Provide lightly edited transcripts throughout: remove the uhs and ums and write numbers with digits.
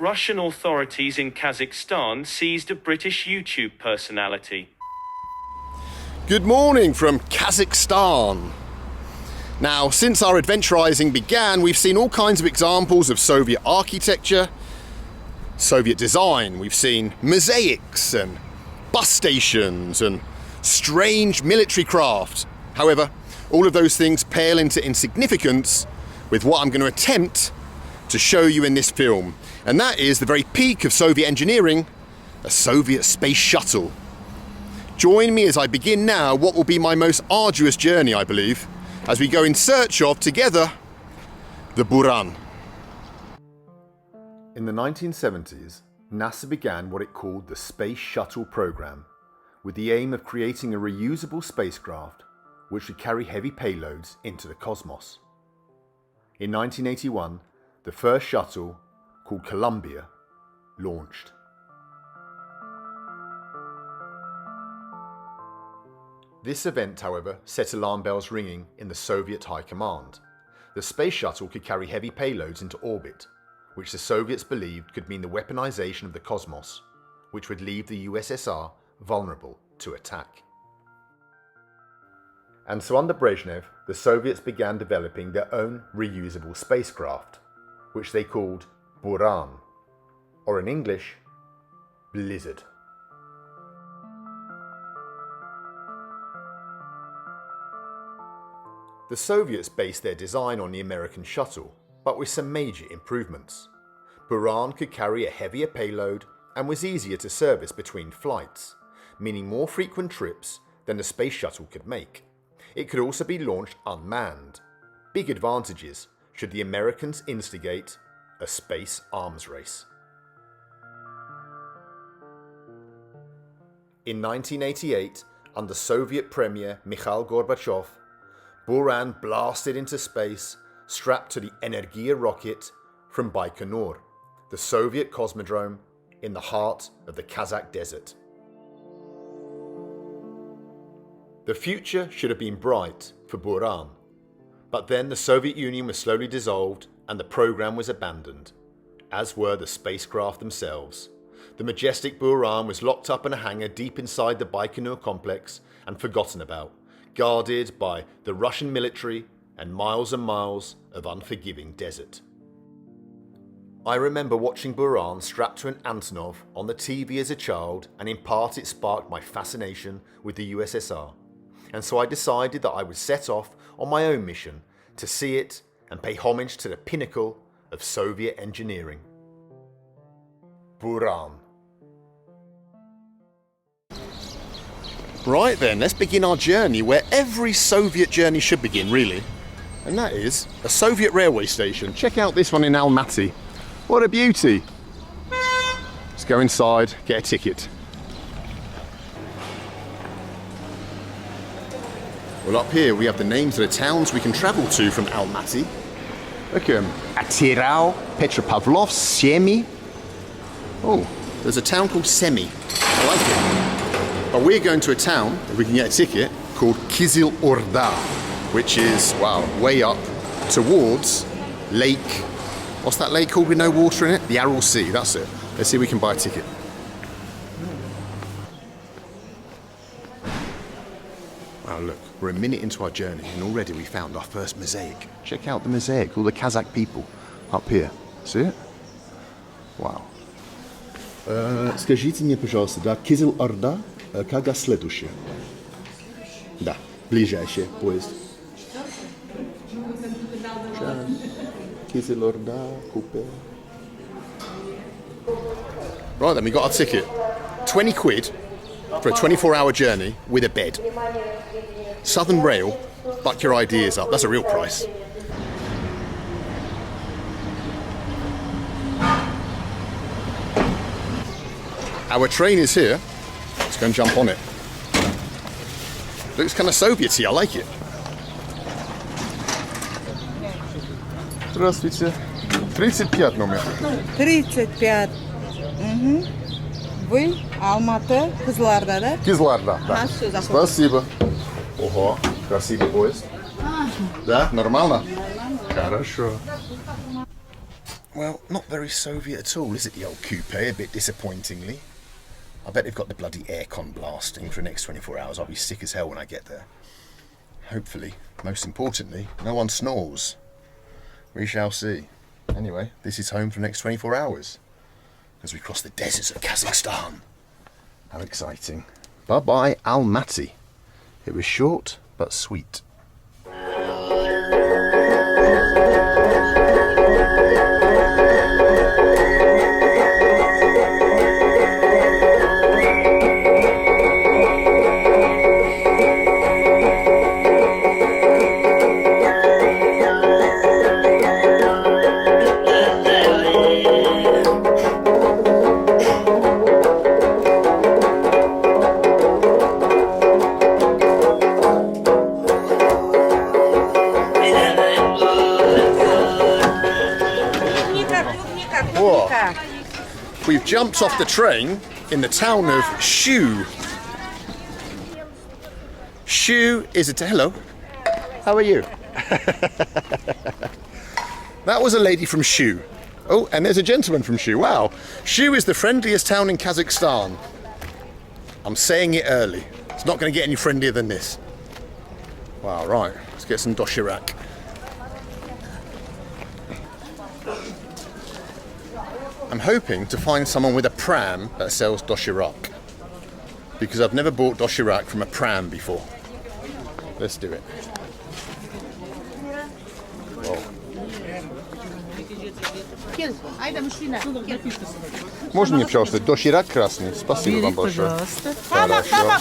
Russian authorities in Kazakhstan seized a British YouTube personality. Good morning from Kazakhstan. Now, since our adventurizing began, we've seen all kinds of examples of Soviet architecture, Soviet design. We've seen mosaics and bus stations and strange military craft. However, all of those things pale into insignificance with what I'm going to attempt to show you in this film. And that is the very peak of Soviet engineering, a Soviet space shuttle. Join me as I begin now what will be my most arduous journey, I believe, as we go in search of, together, the Buran. In the 1970s, NASA began what it called the Space Shuttle Program, with the aim of creating a reusable spacecraft which would carry heavy payloads into the cosmos. In 1981, the first shuttle, called Columbia, launched. This event, however, set alarm bells ringing in the Soviet High Command. The space shuttle could carry heavy payloads into orbit, which the Soviets believed could mean the weaponization of the cosmos, which would leave the USSR vulnerable to attack. And so under Brezhnev, the Soviets began developing their own reusable spacecraft, which they called Buran, or in English, Blizzard. The Soviets based their design on the American shuttle, but with some major improvements. Buran could carry a heavier payload and was easier to service between flights, meaning more frequent trips than the space shuttle could make. It could also be launched unmanned. Big advantages should the Americans instigate a space arms race. In 1988, under Soviet Premier Mikhail Gorbachev, Buran blasted into space, strapped to the Energia rocket from Baikonur, the Soviet cosmodrome in the heart of the Kazakh desert. The future should have been bright for Buran, but then the Soviet Union was slowly dissolved and the program was abandoned, as were the spacecraft themselves. The majestic Buran was locked up in a hangar deep inside the Baikonur complex and forgotten about, guarded by the Russian military and miles of unforgiving desert. I remember watching Buran strapped to an Antonov on the TV as a child, and in part it sparked my fascination with the USSR. And so I decided that I would set off on my own mission to see it and pay homage to the pinnacle of Soviet engineering. Buran. Right then, let's begin our journey where every Soviet journey should begin, really. And that is a Soviet railway station. Check out this one in Almaty. What a beauty. Let's go inside, get a ticket. Well, up here we have the names of the towns we can travel to from Almaty. Look at them. Atirau, Petropavlovsk, Semi. Oh, there's a town called Semi. I like it. But we're going to a town, if we can get a ticket, called Kizil Orda, which is, wow, way up towards Lake... What's that lake called with no water in it? The Aral Sea, that's it. Let's see if we can buy a ticket. Wow, look, we're a minute into our journey and already we found our first mosaic. Check out the mosaic, all the Kazakh people up here. See it? Wow. Скажите мне, пожалуйста, да, Кизил Орда, когда следующее? Да, ближайший поезд. Kizil Orda, coupe. Right then, we got our ticket. 20 quid for a 24-hour journey with a bed. Southern Rail, buck your ideas up. That's a real price. Our train is here. Let's go and jump on it. Looks kind of Soviet-y. I like it. Здравствуйте. 35 номер. 35. Угу. Вы Алматы, Кызылорда, да? Кызылорда, да. Спасибо. Ого, красивый поезд. Да, нормально? Хорошо. Well, not very Soviet at all, is it, the old coupe? A bit disappointingly. I bet they've got the bloody aircon blasting for the next 24 hours. I'll be sick as hell when I get there. Hopefully, most importantly, no one snores. We shall see. Anyway, this is home for the next 24 hours as we cross the deserts of Kazakhstan. How exciting. Bye-bye, Almaty. It was short, but sweet. We've jumped off the train in the town of Shu. Shu is a... Hello. How are you? That was a lady from Shu. Oh, and there's a gentleman from Shu. Wow. Shu is the friendliest town in Kazakhstan. I'm saying it early. It's not going to get any friendlier than this. Wow, right. Let's get some doshirak. I'm hoping to find someone with a pram that sells doshirak, because I've never bought doshirak from a pram before. Let's do it. Whoa. Можно мне, пожалуйста, доширак красный? Спасибо вам большое. Хорошо,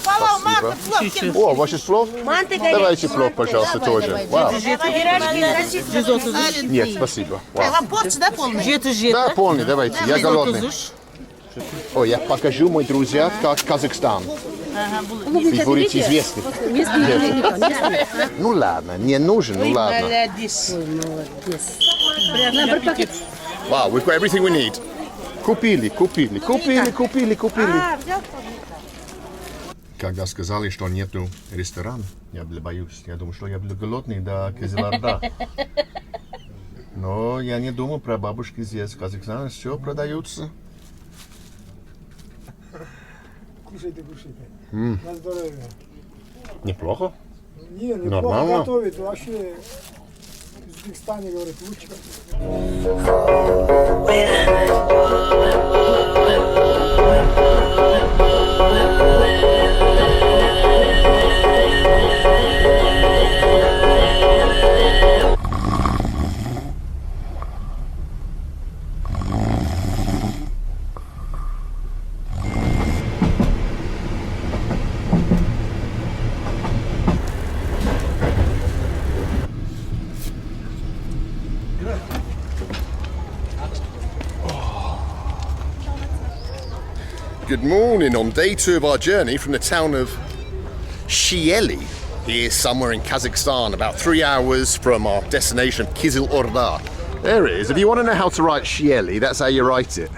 спасибо. О, ваши плов? Давайте плов, пожалуйста, тоже. Вау. Нет, спасибо. Вам порция, да, полная? Да, полный, давайте, я голодный. О, я покажу, мои друзья, как Казахстан. Вы будете известны. Ну ладно, не нужен, ну ладно. Wow, we've got everything we need. Купили. Когда сказали, что нету ресторана, я боюсь. Я думаю, что я буду голодный до Кизиларда. Но я не думал про бабушки здесь. В Казахстане все продается. Кушайте. На здоровье. Неплохо. Неплохо Нормально. готовит. Вообще в Узбекистане, говорит, лучше. Good morning. On day 2 of our journey from the town of Shieli, here somewhere in Kazakhstan, about 3 hours from our destination of Kizil-Orda. There it is. If you want to know how to write Shieli, that's how you write it.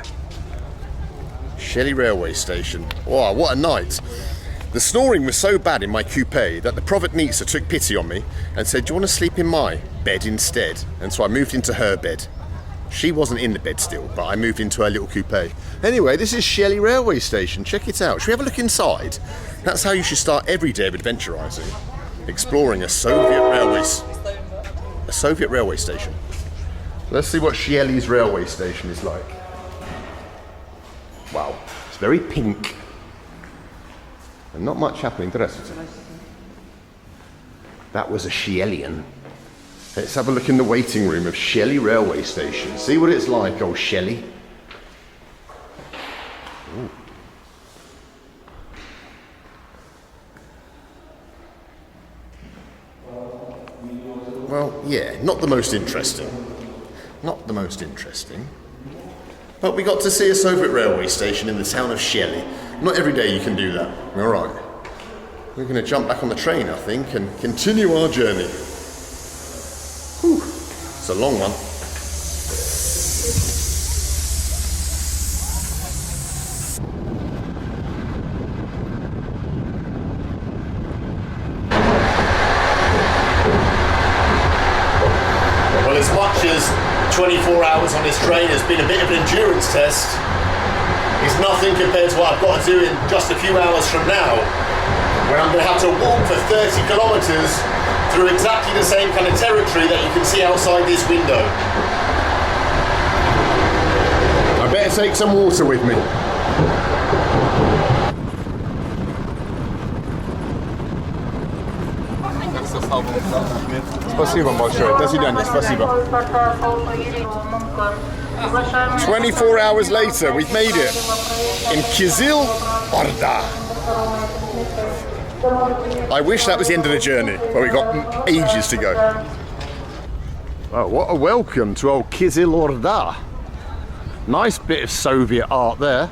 Shieli railway station. Wow, what a night. The snoring was so bad in my coupe that the Provodnitsa took pity on me and said, do you want to sleep in my bed instead? And so I moved into her bed. She wasn't in the bed still, but I moved into her little coupe. Anyway, this is Shieli railway station. Check it out. Should we have a look inside? That's how you should start every day of adventurising. Exploring a Soviet railway station. Let's see what Shieli's railway station is like. Wow, it's very pink. And not much happening. That was a Shielian. Let's have a look in the waiting room of Shieli railway station. See what it's like, old Shieli. Ooh. Well, yeah, not the most interesting. Not the most interesting. But we got to see a Soviet railway station in the town of Shieli. Not every day you can do that. All right. We're going to jump back on the train, I think, and continue our journey. Whew. It's a long one. Well, as much as 24 hours hours on this train has been a bit of an endurance test. It's nothing compared to what I've got to do in just a few hours from now, where I'm going to have to walk for 30 kilometers through exactly the same kind of territory that you can see outside this window. I better take some water with me. Спасибо большое. До свидания. Спасибо. 24 hours later, we've made it in Kizil Orda. I wish that was the end of the journey, but we've got ages to go. Oh, what a welcome to old Kizil Orda. Nice bit of Soviet art there.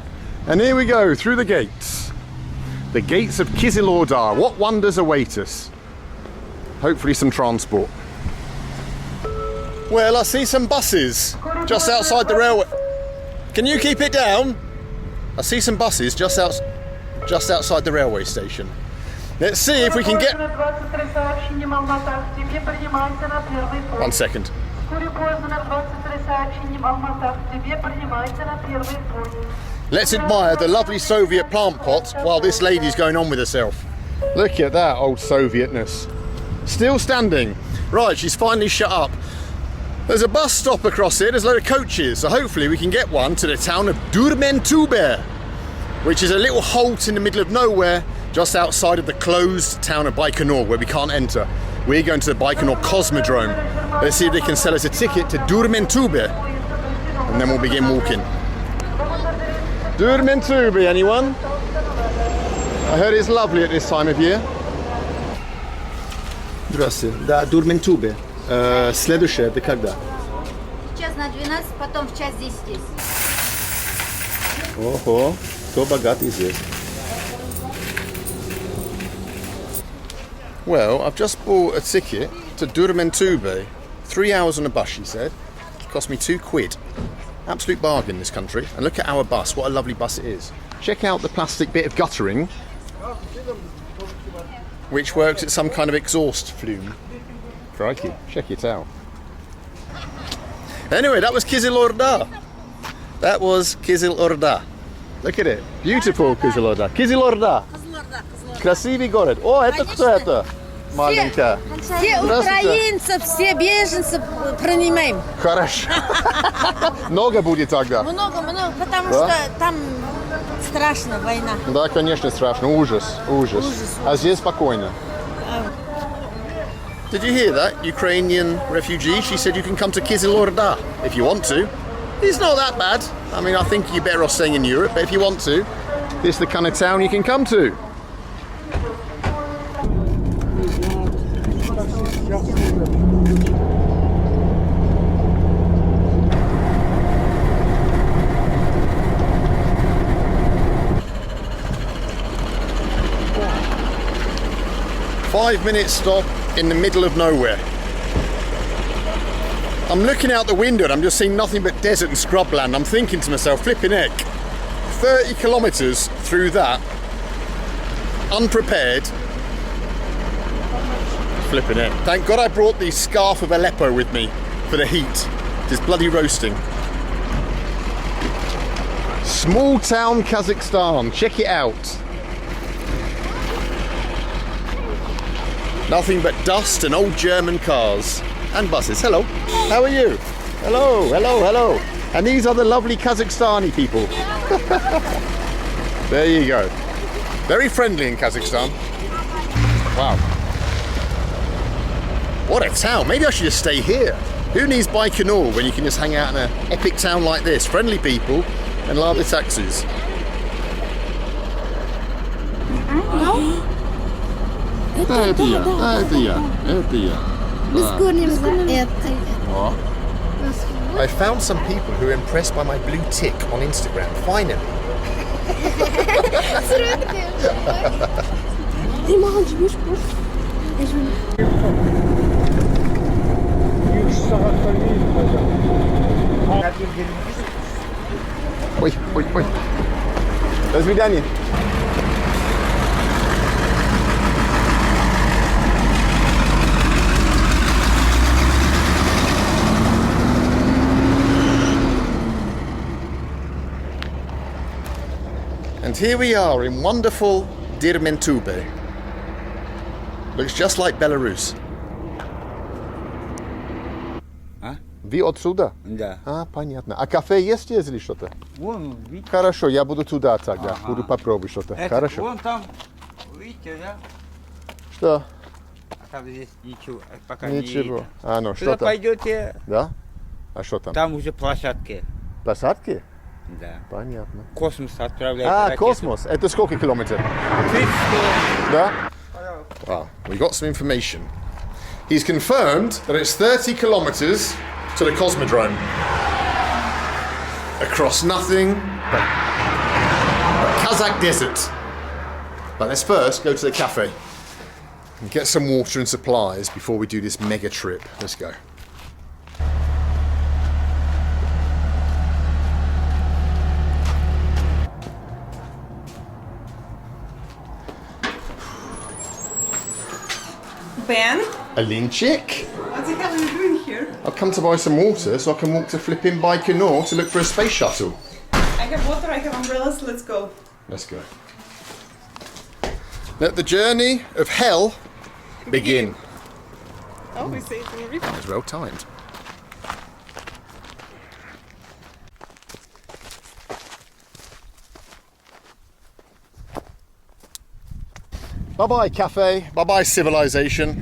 And here we go, through the gates. The gates of Kizil Orda. What wonders await us? Hopefully some transport. Well, I see some buses just outside the railway. Can you keep it down? I see some buses just outside the railway station. Let's see if we can get... 1 second. Let's admire the lovely Soviet plant pot while this lady's going on with herself. Look at that old Sovietness. Still standing. Right, she's finally shut up. There's a bus stop across here, there's a load of coaches, so hopefully we can get one to the town of Durmentube, which is a little halt in the middle of nowhere, just outside of the closed town of Baikonur, where we can't enter. We're going to the Baikonur Cosmodrome. Let's see if they can sell us a ticket to Durmentube, and then we'll begin walking. Durmentube, anyone? I heard it's lovely at this time of year. Здравствуйте. Да, Durmentube. Следующее, это когда? Час на 12, потом в час 10 здесь. Ого, кто богатый здесь? Well, I've just bought a ticket to Durmentube. 3 hours on a bus, she said. It cost me £2. Absolute bargain in this country. And look at our bus, what a lovely bus it is. Check out the plastic bit of guttering, which works at some kind of exhaust flume. Crikey, check it out. Anyway, that was Kizil Orda. That was Kizil Orda. Look at it. Beautiful Kizil Orda. Kizil Orda. Красивый город. О, это кто это? Маленькая. Все украинцев, все беженцев принимаем. Хорошо. Много будет тогда? Много, потому что там страшно, война. Да, конечно, страшно. Ужас. А здесь спокойно. Did you hear that? Ukrainian refugee, she said you can come to Kizil Orda if you want to. It's not that bad. I mean, I think you're better off staying in Europe, but if you want to, this is the kind of town you can come to. Five-minute stop in the middle of nowhere. I'm looking out the window and I'm just seeing nothing but desert and scrubland. I'm thinking to myself, flipping heck, 30 kilometres through that, unprepared. Flipping heck. Thank God I brought the scarf of Aleppo with me for the heat. It's bloody roasting. Small town Kazakhstan, check it out. Nothing but dust and old German cars and buses. Hello, how are you? Hello. And these are the lovely Kazakhstani people. There you go. Very friendly in Kazakhstan. Wow. What a town. Maybe I should just stay here. Who needs Baikonur when you can just hang out in an epic town like this? Friendly people and lovely taxis. Это я. What? I found some people who are impressed by my blue tick on Instagram, finally. Ой. До свидания. And here we are in wonderful Dirmentube. Looks just like Belarus. А? Вы отсюда? Да. А, понятно. А кафе есть здесь или что-то? Вон, видите? Хорошо, я буду туда тогда. Ага. Буду попробовать что-то. Это, Хорошо. вон там, видите, да? Что? А там здесь ничего, пока Ничего. не видно. А, ну что Туда там? пойдете, Да? А что там? там уже площадки. Посадки? Да. Понятно. Космос отправляет А, ракету. космос. Это сколько километров? 30. Да? Well, we got some information. He's confirmed that it's 30 kilometers to the cosmodrome. Across nothing but Kazakh desert. But let's first go to the cafe and get some water and supplies before we do this mega trip. Let's go. Ben, Alinchik, what the hell are you doing here? I've come to buy some water so I can walk to flipping Baikonur to look for a space shuttle. I have water, I have umbrellas, let's go. Let's go. Let the journey of hell begin. Oh, we say it in Greek. That was well timed. Bye-bye cafe, bye-bye civilization,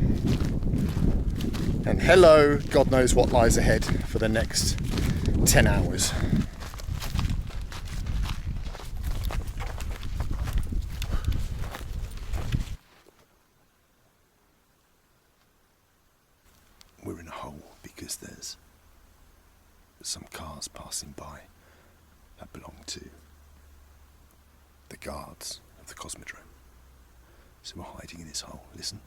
and hello, God knows what lies ahead for the next 10 hours. We're in a hole because there's some cars passing by that belong to the guards of the cosmodrome. So we're hiding in this hole. Listen.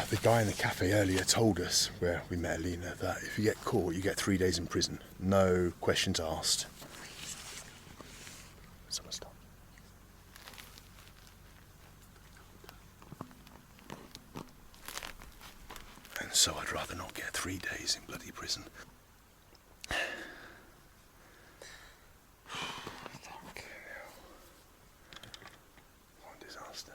The guy in the cafe earlier told us, where we met Alina, that if you get caught, you get 3 days in prison. No questions asked. Someone stop. And so I'd rather not get 3 days in bloody prison. What a disaster.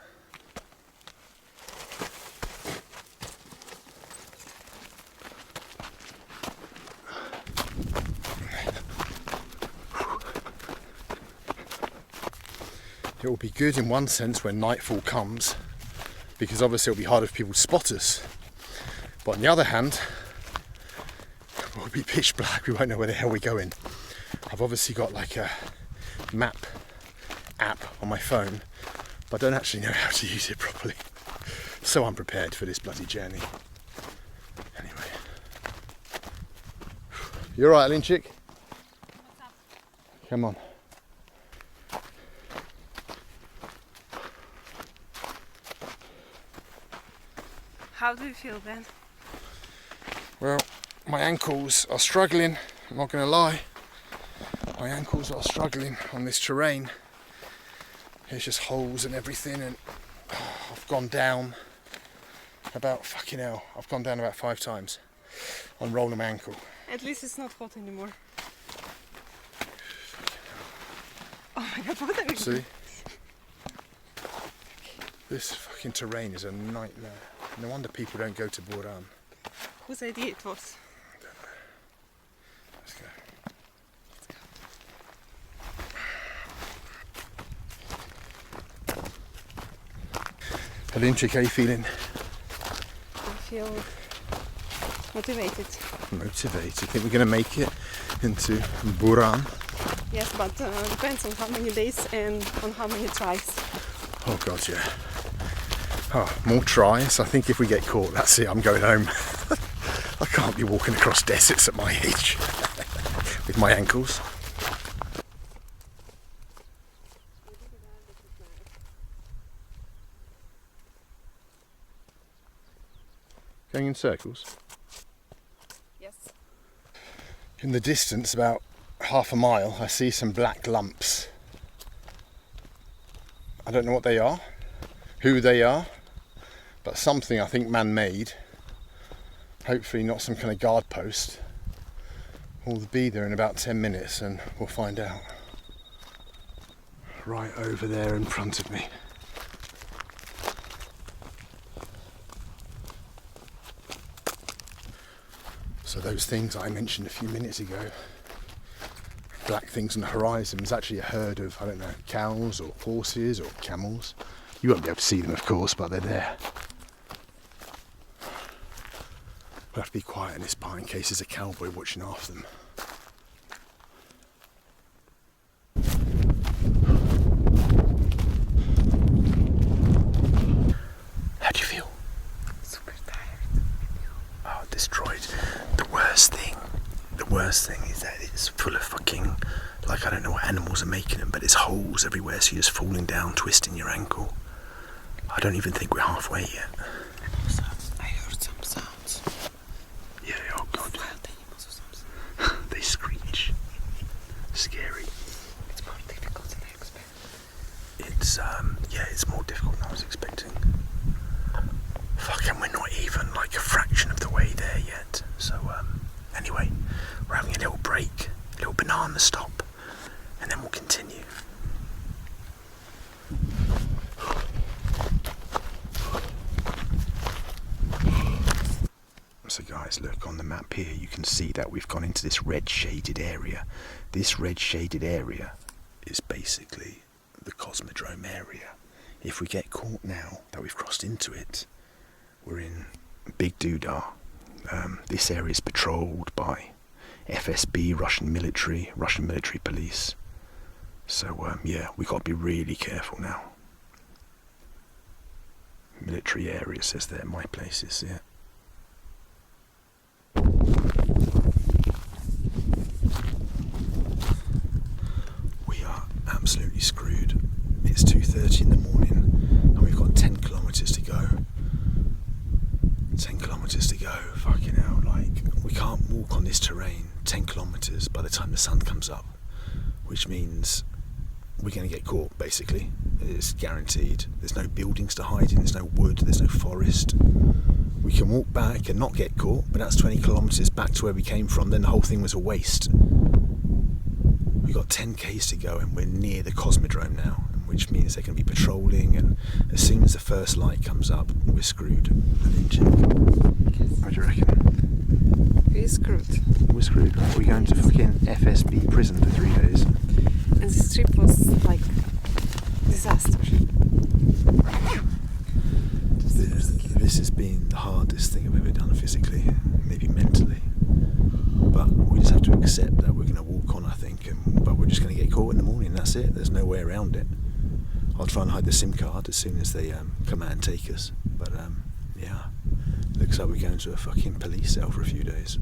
It will be good in one sense when nightfall comes, because obviously it'll be harder for people to spot us. But on the other hand, it will be pitch black, we won't know where the hell we're going. I've obviously got like a map app on my phone, but I don't actually know how to use it properly. So unprepared for this bloody journey. Anyway. You alright, Alinchik? Come on. How do you feel, Ben? Well, my ankles are struggling, I'm not going to lie. My ankles are struggling on this terrain. There's just holes and everything, and I've gone down about, fucking hell, I've gone down about 5 times on rolling my ankle. At least it's not hot anymore. Oh my god, what are you doing? See? This fucking terrain is a nightmare. No wonder people don't go to Buran. Whose idea it was? Let's go. Alinchik, how are you feeling? I feel motivated. Motivated. Think we're going to make it into Buran? Yes, but depends on how many days and on how many tries. Oh god, yeah. Oh, more tries. I think if we get caught, that's it, I'm going home. I can't be walking across deserts at my age with my ankles. Going in circles? Yes. In the distance, about half a mile, I see some black lumps. I don't know what they are, who they are, but something I think man-made. Hopefully not some kind of guard post. We'll be there in about 10 minutes and we'll find out. Right over there in front of me. So those things I mentioned a few minutes ago, black things on the horizon, is actually a herd of, I don't know, cows or horses or camels. You won't be able to see them, of course, but they're there. We'll have to be quiet in this part in case there's a cowboy watching after them. How do you feel? Super tired. Oh, destroyed. The worst thing is that it's full of fucking, like, I don't know what animals are making them, but there's holes everywhere, so you're just falling down, twisting your ankle. I don't even think we're halfway yet. Also, I heard some sounds. Yeah, oh god. Wild animals or something. They screech. Scary. It's more difficult than I expected. It's more difficult than I was expecting. Fucking, we're not even like a fraction of the way there yet. So, anyway, we're having a little break, a little banana stop, and then we'll continue. So guys, look on the map here, you can see that we've gone into this red shaded area. This red shaded area is basically the cosmodrome area. If we get caught now that we've crossed into it, we're in big doodah. This area is patrolled by FSB, Russian military police. So yeah, we've got to be really careful now. Military area says there, my place is, yeah. We are absolutely screwed. It's 2:30 in the morning and we've got 10 kilometres to go. 10 kilometres to go, fucking hell, like, we can't walk on this terrain 10 kilometres by the time the sun comes up, which means we're going to get caught, basically. It's guaranteed. There's no buildings to hide in, there's no wood, there's no forest. We can walk back and not get caught, but that's 20 kilometres back to where we came from, then the whole thing was a waste. We've got 10 k's to go and we're near the cosmodrome now, which means they're going to be patrolling, and as soon as the first light comes up, we're screwed. What do you reckon? We're screwed. We're screwed. We're going to fucking FSB prison for 3 days. And this trip was like disaster. This has been the hardest thing I've ever done physically, maybe mentally. But we just have to accept that we're going to walk on, I think, but we're just going to get caught in the morning, that's it. There's no way around it. I'll try and hide the SIM card as soon as they come out and take us. But yeah, looks like we're going to a fucking police cell for a few days.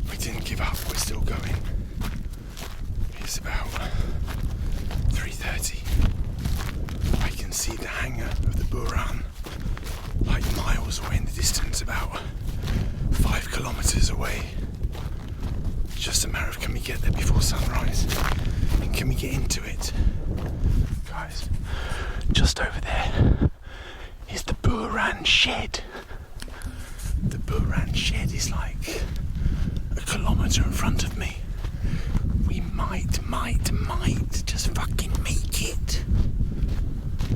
We didn't give up, we're still going. It's about 3:30. I can see the hangar of the Buran, like miles away in the distance, about 5 kilometres away. Just a matter of, can we get there before sunrise? And can we get into it? Guys, just over there is the Buran shed. The Buran shed is like a kilometre in front of me. We might just fucking make it.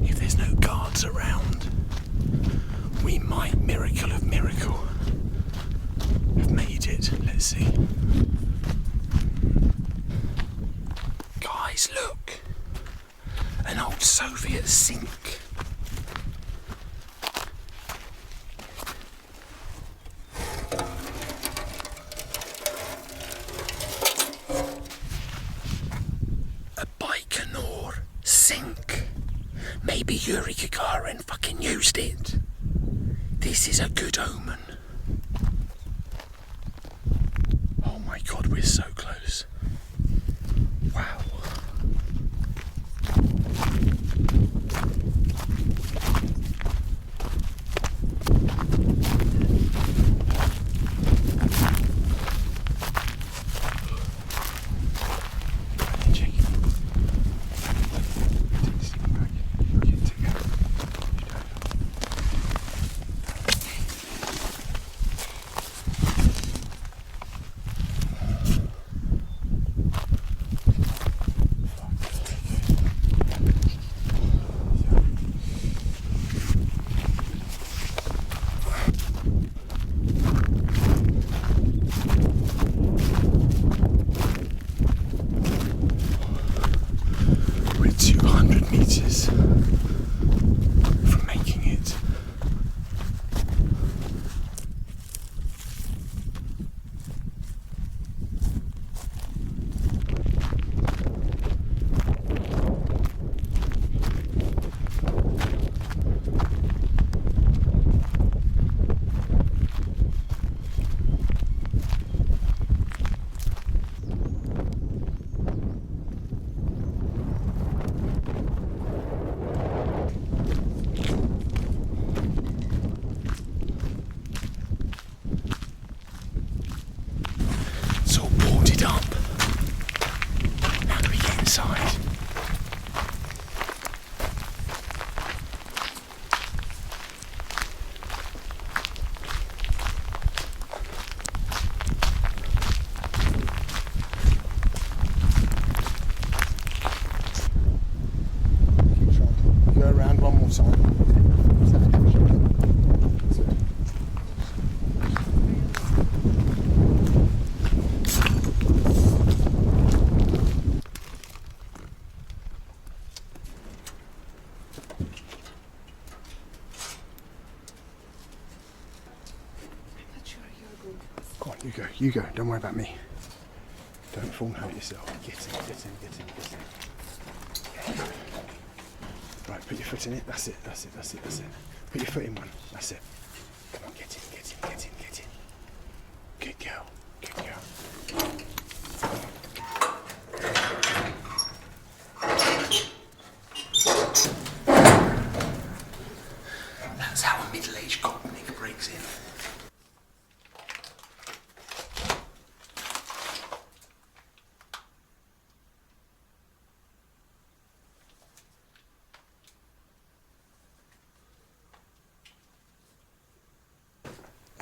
If there's no guards around, we might, miracle of miracle, have made it. Let's see. Guys, look. An old Soviet sink. A Baikonur sink. Maybe Yuri Gagarin fucking used it. This is a good omen. Oh my god, we're so close. Wow. on, you go. Don't worry about me. Don't fall and hurt yourself. Get in. Right, put your foot in it. That's it. Put your foot in one. That's it. Come on, get in. Good girl. That's how a middle-aged Gopnik breaks in.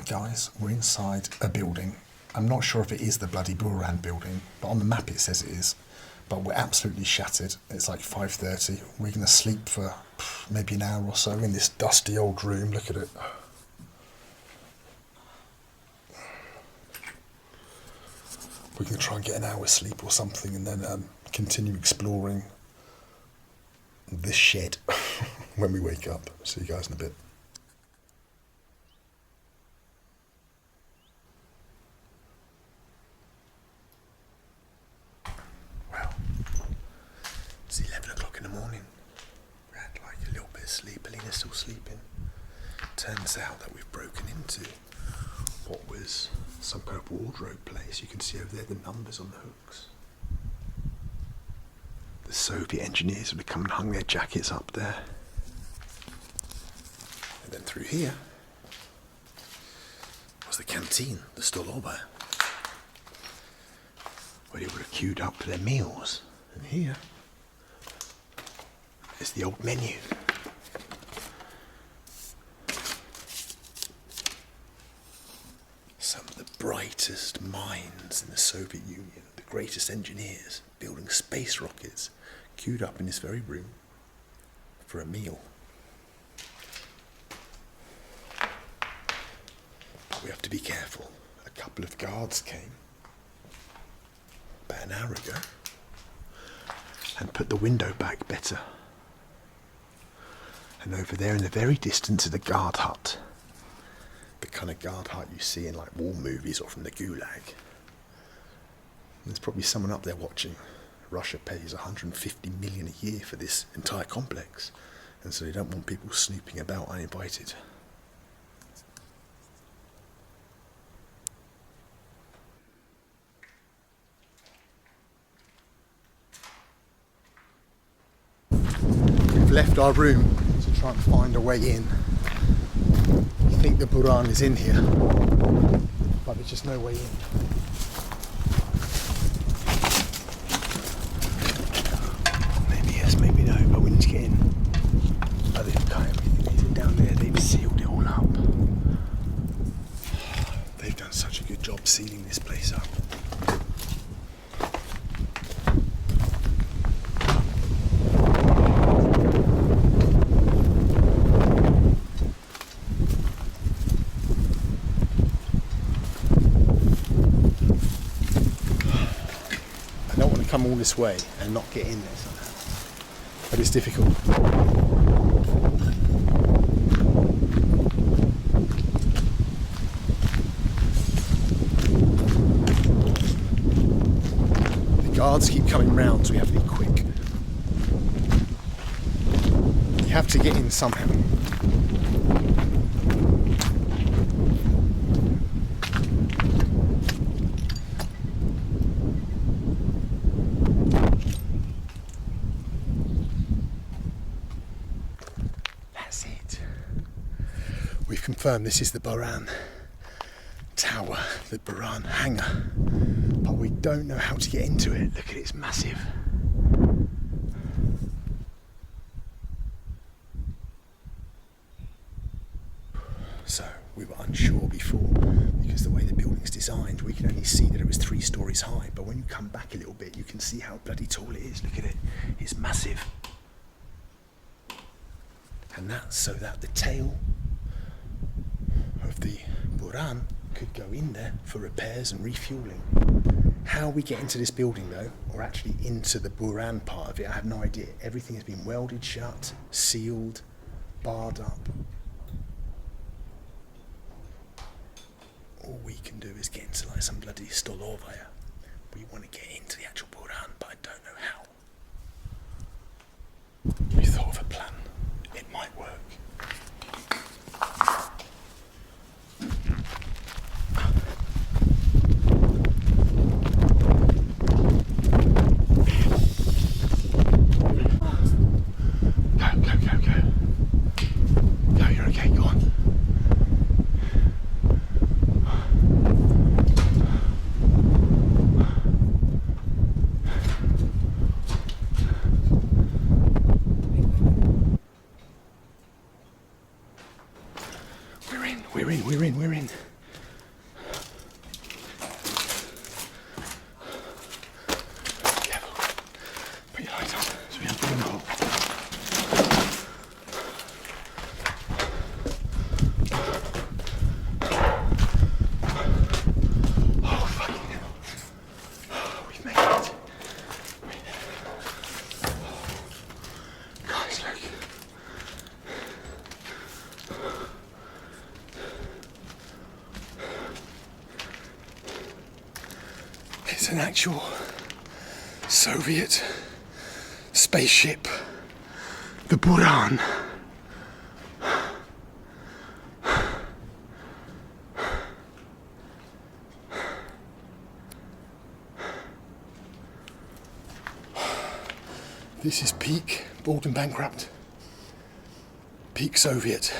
Guys, we're inside a building. I'm not sure if it is the bloody Buran building, but on the map it says it is. But we're absolutely shattered. It's like 5:30. We're going to sleep for maybe an hour or so in this dusty old room. Look at it. We're going to try and get an hour's sleep or something and then continue exploring this shed when we wake up. See you guys in a bit. It's 11 o'clock in the morning. We had like a little bit of sleep. Alina's still sleeping. Turns out that we've broken into what was some kind of wardrobe place. You can see over there the numbers on the hooks. The Soviet engineers would have come and hung their jackets up there. And then through here was the canteen, the stoloba, where they would have queued up for their meals. And here is the old menu. Some of the brightest minds in the Soviet Union, the greatest engineers building space rockets, queued up in this very room for a meal. But we have to be careful. A couple of guards came about an hour ago and put the window back better. And over there in the very distance is a guard hut. The kind of guard hut you see in like war movies or from the Gulag. There's probably someone up there watching. Russia pays 150 million a year for this entire complex. And so they don't want people snooping about uninvited. We've left our room to try and find a way in. You think the Buran is in here, but there's just no way in. Maybe yes, maybe no, but we need to get in. But they've cut everything down there, they've sealed it all up. They've done such a good job sealing this place up. Come all this way and not get in there somehow, but it's difficult. The guards keep coming round, so we have to be quick. You have to get in somehow. We've confirmed this is the Buran tower, the Buran hangar, but we don't know how to get into it. Look at it, it's massive. So we were unsure before because the way the building's designed, we can only see that it was 3 stories high, but when you come back a little bit, you can see how bloody tall it is. Look at it, it's massive. And that's so that the tail of the Buran could go in there for repairs and refueling. How we get into this building though, or actually into the Buran part of it, I have no idea. Everything has been welded shut, sealed, barred up. All we can do is get into like like some bloody Stolovaya. We want to get into the actual Buran, but I don't know how. We thought of a plan. It might work. Go, you're okay, go on. We're in. Careful. Put your lights on so we don't get in the hole. Oh, fucking hell. We've made it. Guys, look. It's an actual Soviet spaceship, the Buran. This is peak bought and bankrupt, peak Soviet,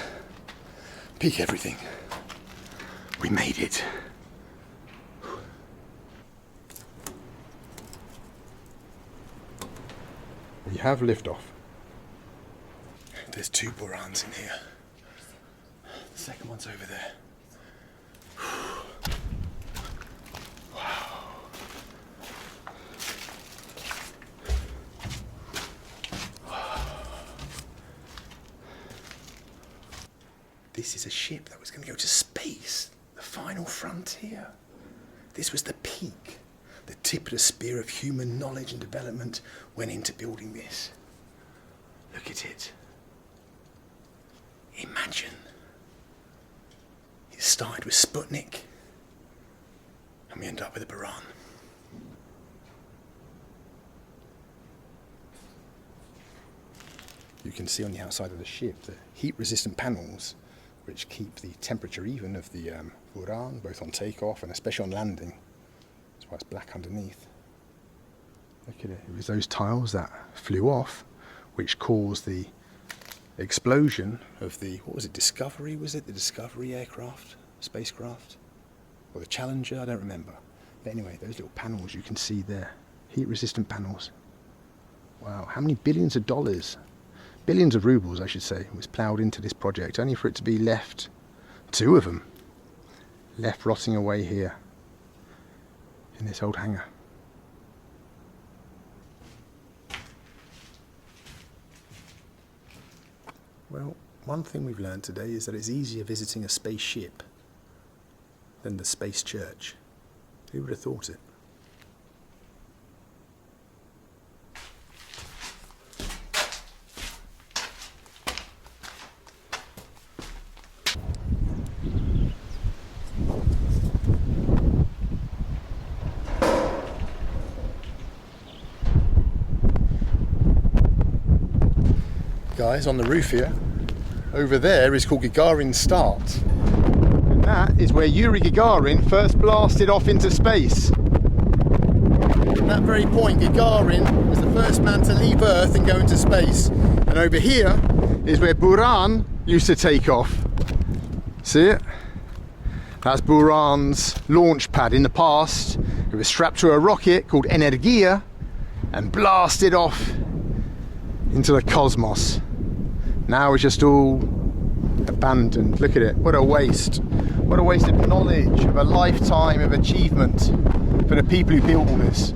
peak everything. We made it. We have liftoff. There's 2 Burans in here. The second one's over there. Wow. This is a ship that was going to go to space, the final frontier. This was the peak. The tip of the spear of human knowledge and development went into building this. Look at it. Imagine. It started with Sputnik, and we end up with a Buran. You can see on the outside of the ship the heat-resistant panels which keep the temperature even of the Buran, both on takeoff and especially on landing. That's why it's black underneath. Look at it. It was those tiles that flew off which caused the explosion of the, what was it, Discovery, was it? The Discovery aircraft, spacecraft? Or the Challenger, I don't remember. But anyway, those little panels you can see there. Heat-resistant panels. Wow, how many billions of dollars, billions of rubles I should say, was ploughed into this project, only for it to be left, 2 of them, left rotting away here in this old hangar. Well, one thing we've learned today is that it's easier visiting a spaceship than the space church. Who would have thought it? Guys, on the roof here, over there is called Gagarin's Start. And that is where Yuri Gagarin first blasted off into space. At that very point, Gagarin was the first man to leave Earth and go into space. And over here is where Buran used to take off. See it? That's Buran's launch pad. In the past, it was strapped to a rocket called Energia and blasted off into the cosmos. Now it's just all abandoned. Look at it, what a waste. What a waste of knowledge, of a lifetime of achievement for the people who built all this.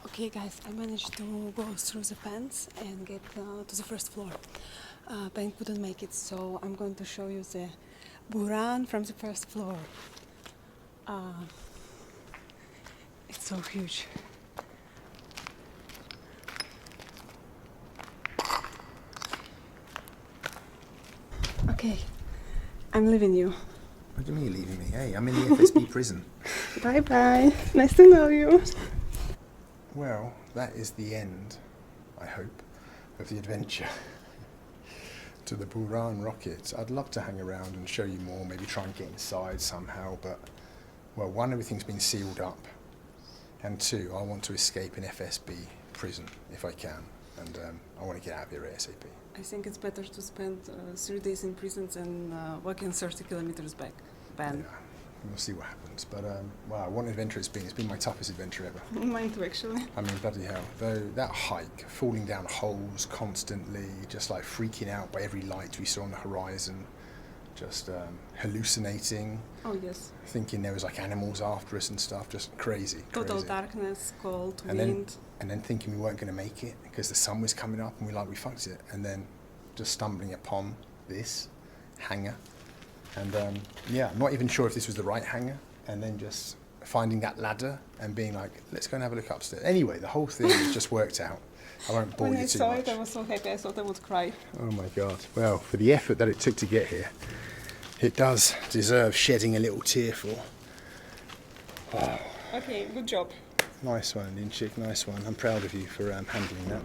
Okay guys, I managed to go through the fence and get to the first floor. Ben couldn't make it, so I'm going to show you the Buran from the first floor. It's so huge. Okay, I'm leaving you. What do you mean you're leaving me? Hey, I'm in the FSB prison. Bye bye. Nice to know you. Well, that is the end, I hope, of the adventure to the Buran rocket. I'd love to hang around and show you more, maybe try and get inside somehow, but, well, one, everything's been sealed up, and two, I want to escape an FSB prison if I can, and I want to get out of here ASAP. I think it's better to spend 3 days in prison than walking 30 kilometers back. Ben. Yeah, we'll see what happens, but wow, what an adventure it's been. It's been my toughest adventure ever. Mine too, actually. I mean, bloody hell. Though that hike, falling down holes constantly, just like freaking out by every light we saw on the horizon, just hallucinating. Oh, yes. Thinking there was like animals after us and stuff, just crazy. Total crazy. darkness, cold, And wind. then thinking we weren't going to make it because the sun was coming up and we fucked it. And then just stumbling upon this hangar. And yeah, I'm not even sure if this was the right hangar. And then just finding that ladder and being like, let's go and have a look upstairs. Anyway, the whole thing has just worked out. I won't bore When you I too saw much. it, I was so happy, I thought I would cry. Oh my God. Well, for the effort that it took to get here, it does deserve shedding a little tear for. Wow. Okay, good job. Nice one, Linchik, nice one. I'm proud of you for handling that.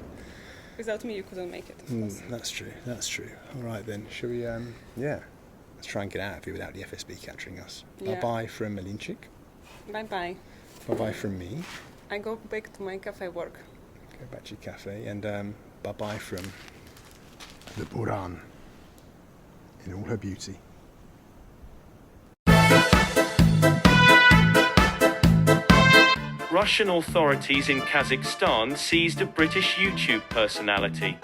Without me, you couldn't make it. That's true, that's true. All right then, shall we, yeah, let's try and get out of here without the FSB capturing us. Yeah. Bye-bye from Linchik. Bye-bye. Bye-bye from me. I go back to my cafe work. Go back to your cafe. And bye-bye from the Buran in all her beauty. Russian authorities in Kazakhstan seized a British YouTube personality.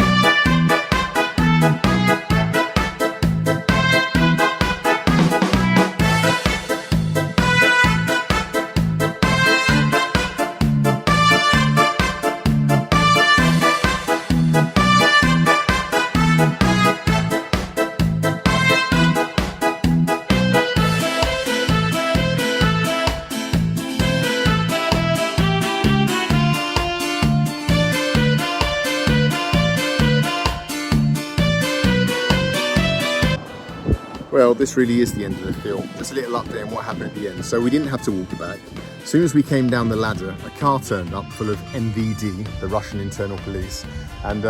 Well, this really is the end of the film. Just a little update on what happened at the end. So we didn't have to walk back. As soon as we came down the ladder, a car turned up full of MVD, the Russian internal police, and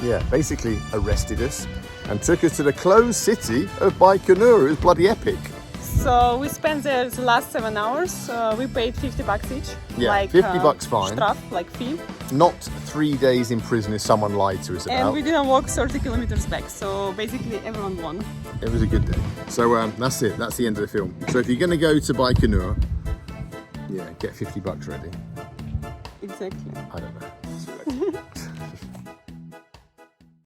yeah, basically arrested us and took us to the closed city of Baikonur. It was bloody epic. So we spent there the last 7 hours. We paid $50 each. Yeah, like, 50 bucks fine. Straf, like fee. Not 3 days in prison as someone lied to us about. And we didn't walk 30 kilometers back, so basically everyone won. It was a good day. So that's it. That's the end of the film. So if you're going to go to Baikonur, yeah, get 50 bucks ready. Exactly. I don't know. See you later.